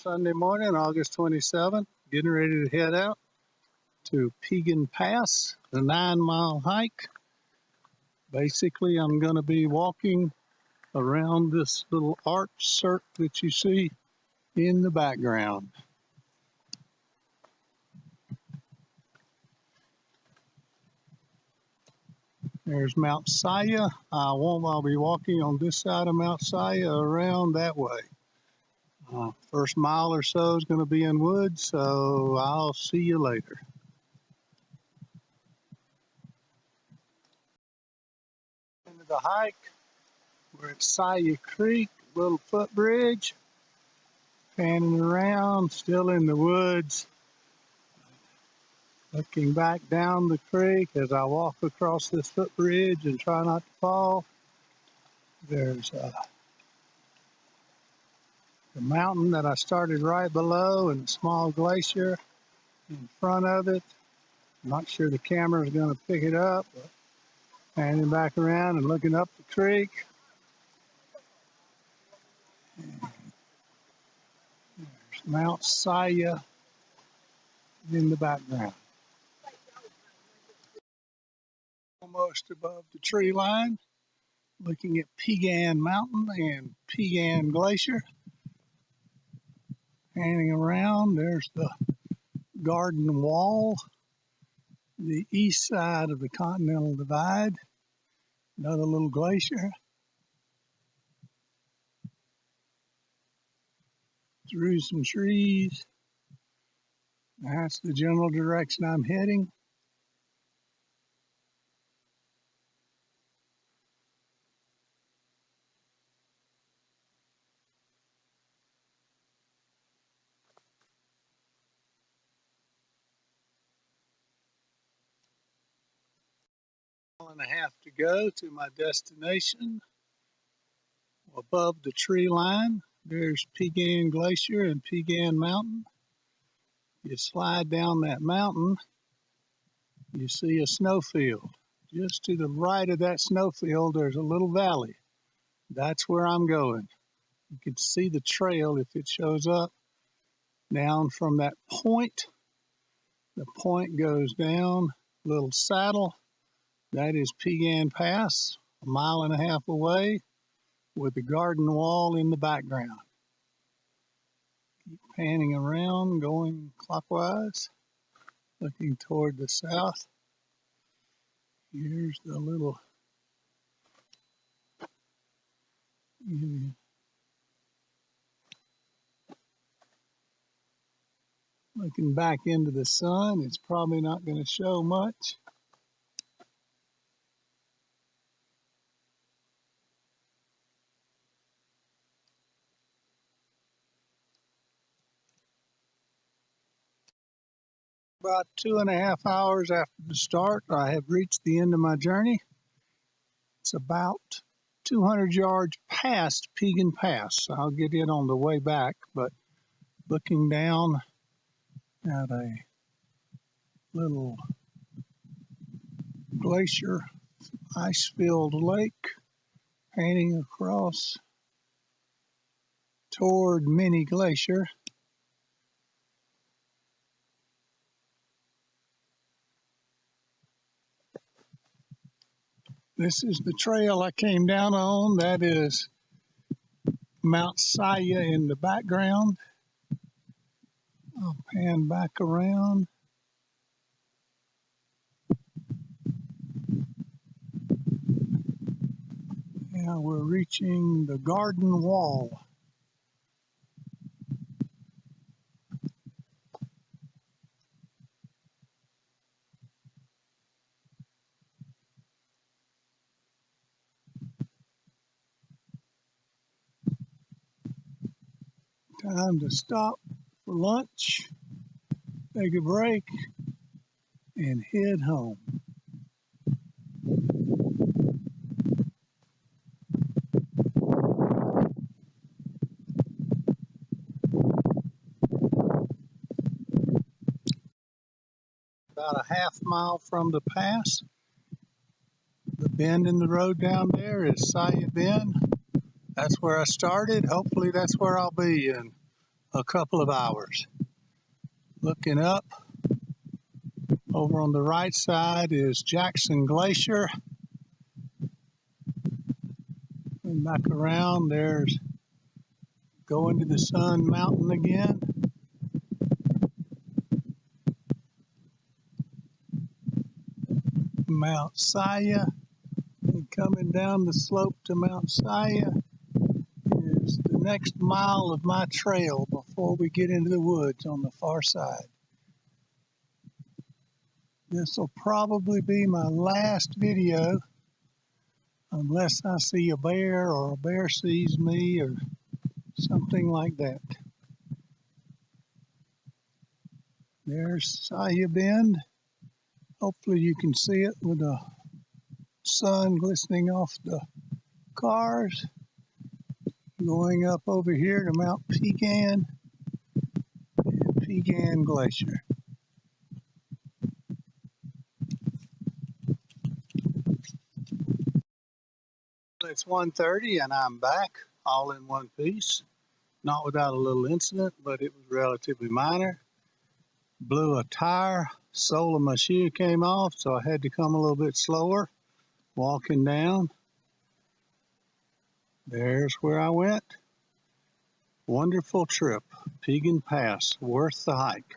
Sunday morning, August 27th, getting ready to head out to Piegan Pass, a 9-mile hike. Basically, I'm going to be walking around this little arch cirque that you see in the background. There's Mount Saya. I'll be walking on this side of Mount Saya around that way. First mile or so is going to be in woods, so I'll see you later. Into the hike, we're at Saya Creek, little footbridge, panning around, still in the woods, looking back down the creek as I walk across this footbridge and try not to fall. There's the mountain that I started right below and a small glacier in front of it. I'm not sure the camera is going to pick it up, but panning back around and looking up the creek. There's Mount Saya in the background. Almost above the tree line, looking at Piegan Mountain and Piegan Glacier. Panning around, there's the Garden Wall, the east side of the Continental Divide, another little glacier. Through some trees. That's the general direction I'm heading. Mile and a half to go to my destination. Above the tree line, there's Piegan Glacier and Piegan Mountain. You slide down that mountain, you see a snowfield. Just to the right of that snowfield, there's a little valley. That's where I'm going. You can see the trail if it shows up down from that point. The point goes down, little saddle. That is Piegan Pass, a mile and a half away, with the Garden Wall in the background. Keep panning around, going clockwise, looking toward the south. Here's the little looking back into the sun. It's probably not going to show much. About 2.5 hours after the start, I have reached the end of my journey. It's about 200 yards past Piegan Pass. I'll get in on the way back, but looking down at a little glacier, ice-filled lake, panning across toward Mini Glacier. This is the trail I came down on. That is Mount Saya in the background. I'll pan back around. Now we're reaching the Garden Wall. Time to stop for lunch, take a break, and head home. About a half mile from the pass. The bend in the road down there is Saya Bend. That's where I started. Hopefully that's where I'll be in a couple of hours. Looking up, over on the right side is Jackson Glacier. And back around, there's Going to the Sun Mountain again. Mount Saya. And coming down the slope to Mount Saya is the next mile of my trail before we get into the woods on the far side. This will probably be my last video unless I see a bear or a bear sees me or something like that. There's Saya Bend. Hopefully you can see it with the sun glistening off the cars. Going up over here to Mount Piegan and Piegan Glacier. It's 1:30 and I'm back all in one piece. Not without a little incident, but it was relatively minor. Blew a tire, sole of my shoe came off, so I had to come a little bit slower walking down. There's where I went. Wonderful trip. Piegan Pass, worth the hike.